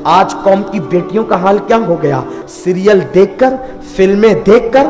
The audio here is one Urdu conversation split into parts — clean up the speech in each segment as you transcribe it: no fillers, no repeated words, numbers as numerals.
آج قوم کی بیٹیوں کا حال کیا ہو گیا؟ سیریل دیکھ کر، فلمیں دیکھ کر،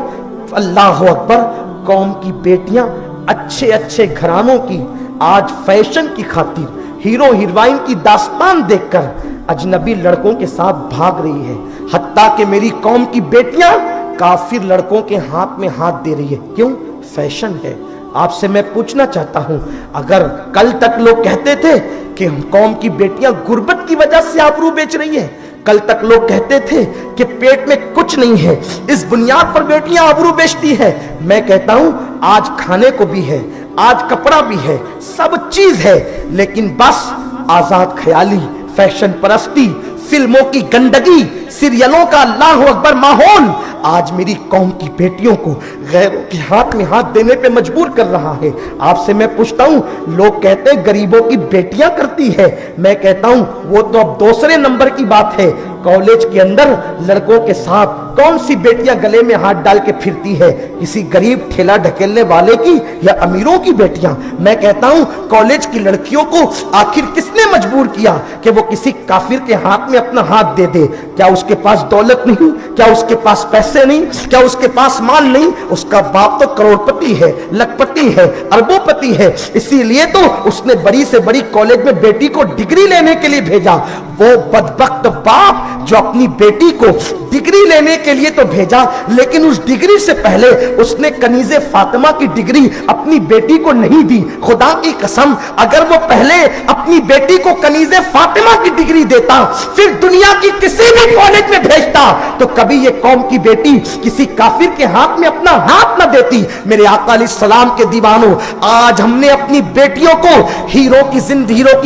اللہ اکبر، قوم کی بیٹیاں اچھے اچھے گھرانوں کی آج فیشن کی خاطر ہیرو ہیروئن کی داستان دیکھ کر اجنبی لڑکوں کے ساتھ بھاگ رہی ہے، حتیٰ کہ میری قوم کی بیٹیاں کافر لڑکوں کے ہاتھ میں ہاتھ دے رہی ہے۔ کیوں؟ فیشن ہے۔ آپ سے میں پوچھنا چاہتا ہوں، اگر کل تک لوگ کہتے تھے کہ قوم کی بیٹیاں غربت کی وجہ سے آبرو بیچ رہی ہیں، کل تک لوگ کہتے تھے کہ پیٹ میں کچھ نہیں ہے، اس بنیاد پر بیٹیاں آبرو بیچتی ہیں، میں کہتا ہوں آج کھانے کو بھی ہے، آج کپڑا بھی ہے، سب چیز ہے، لیکن بس آزاد خیالی، فیشن پرستی، فلموں کی گندگی، سیریلوں کا اللہ اکبر ماحول آج میری قوم کی بیٹیوں کو غیروں کے ہاتھ میں ہاتھ دینے پہ مجبور کر رہا ہے۔ آپ سے میں پوچھتا ہوں، لوگ کہتے ہیں غریبوں کی بیٹیاں کرتی ہے، میں کہتا ہوں وہ تو اب دوسرے نمبر کی بات ہے۔ کالج کے اندر لڑکوں کے ساتھ کون سی بیٹیاں گلے میں ہاتھ ڈال کے پھرتی ہے؟ کسی غریب ٹھیلا ڈھکیلنے والے کی یا امیروں کی بیٹیاں؟ میں کہتا ہوں کالج کی لڑکیوں کو آخر کس نے مجبور کیا کہ وہ کسی کافر کے ہاتھ میں اپنا ہاتھ دے دے؟ کیا اس کے پاس دولت نہیں؟ کیا اس کے پاس پیسے نہیں؟ کیا اس کے پاس مال نہیں؟ اس کا باپ تو کروڑ پتی ہے، لکھ پتی ہے، اربوں پتی ہے، اسی لیے تو اس نے بڑی سے بڑی کالج میں بیٹی کو ڈگری لینے کے لیے بھیجا۔ وہ بدبخت باپ جو اپنی بیٹی کو ڈگری لینے کے لیے تو بھیجا، لیکن اس ڈگری سے پہلے اس نے کنیز فاطمہ کی ڈگری اپنی بیٹی کو نہیں دی۔ خدا کی قسم، اگر وہ پہلے اپنی بیٹی کو کنیز فاطمہ کی ڈگری دیتا، پھر دنیا کی کسی بھی کالج میں بھیجتا، تو کبھی یہ قوم کی بیٹی کسی کافر کے ہاتھ میں اپنا ہاتھ نہ دیتی۔ میرے آقا علیہ السلام کے دیوانوں، آج ہم نے اپنی بیٹیوں کو ہیرو کی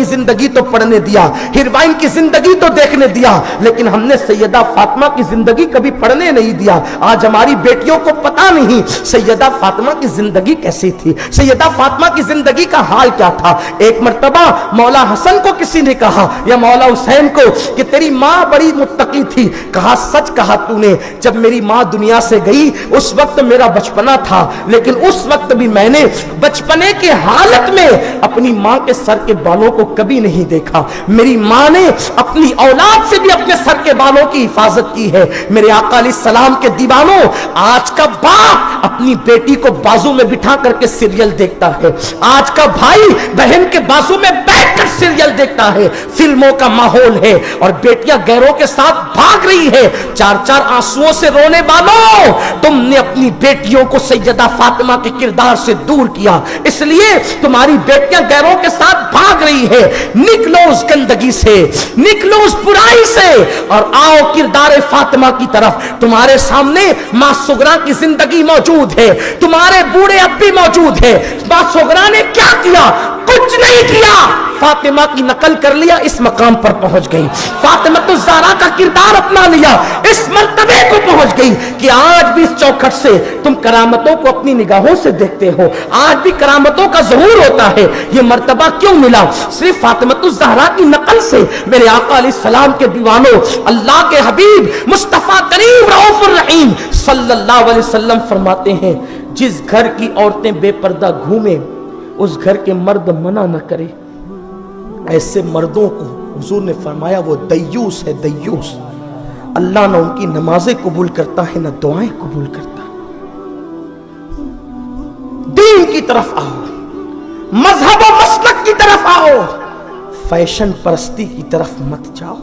زندگی تو پڑھنے دیا، ہیروئن کی زندگی تو دیکھنے دیا، لیکن ہم نے سیدہ فاطمہ کی زندگی کبھی پڑھنے نہیں دیا۔ آج ہماری بیٹیوں کو پتہ نہیں سیدہ فاطمہ کی زندگی کیسی تھی، سیدہ فاطمہ کی زندگی کا حال کیا تھا۔ ایک مرتبہ مولا حسن کو کسی نے کہا یا مولا حسین کو کہ تیری ماں بڑی متقی تھی، کہا سچ کہا تو نے، جب میری ماں دنیا سے گئی اس وقت میرا بچپنا تھا، لیکن اس وقت بھی میں نے بچپنے کے حالت میں اپنی ماں کے سر کے بالوں کو کبھی نہیں دیکھا۔ میری ماں نے اپنی اولاد سے بھی اپنے سر کے بالوں کی حفاظت کی ہے۔ میرے آقا علیہ السلام کے دیوانوں، آج کا باپ اپنی بیٹی کو بازو میں بٹھا کر کے سیریل دیکھتا ہے، آج کا بھائی بہن کے بازو میں بیٹھ کر سیریل دیکھتا ہے، فلموں کا ماحول ہے، اور بیٹیاں غیروں کے ساتھ بھاگ رہی ہے۔ چار چار آنسوؤں سے رونے والوں، تم نے اپنی بیٹیوں کو سیدہ فاطمہ کے کردار سے دور کیا، اس لیے تمہاری بیٹیاں غیروں کے ساتھ بھاگ رہی ہے۔ نکلو اس گندگی سے، نکلو اس برائی سے، اور آؤ کردار فاطمہ کی طرف۔ تمہارے سامنے ماں سغرا کی زندگی موجود ہے، تمہارے بوڑھے اب بھی موجود ہے۔ ماں سغرا نے کیا کیا؟ کچھ نہیں کیا، فاطمہ کی نقل کر لیا، اس مقام پر پہنچ گئی۔ فاطمہ الزہرا کا کردار اپنا لیا، اس مرتبے کو پہنچ گئی کہ آج بھی اس چوکھٹ سے تم کرامتوں کو اپنی نگاہوں سے دیکھتے ہو، آج بھی کرامتوں کا ظہور ہوتا ہے۔ یہ مرتبہ کیوں ملا؟ صرف فاطمہ الزہرا کی نقل سے۔ میرے آقا علیہ السلام کے دیوانوں، اللہ کے حبیب مصطفیٰ کریم رؤوف الرحیم صلی اللہ علیہ وسلم فرماتے ہیں، جس گھر کی عورتیں بے پردہ گھومیں اس گھر کے مرد منع نہ کرے۔ ایسے مردوں کو حضور نے فرمایا وہ دیوس ہے، دیوس۔ اللہ نہ ان کی نمازیں قبول کرتا ہے، نہ دعائیں قبول کرتا۔ دین کی طرف آؤ، مذہب و مسلک کی طرف آؤ، فیشن پرستی کی طرف مت جاؤ۔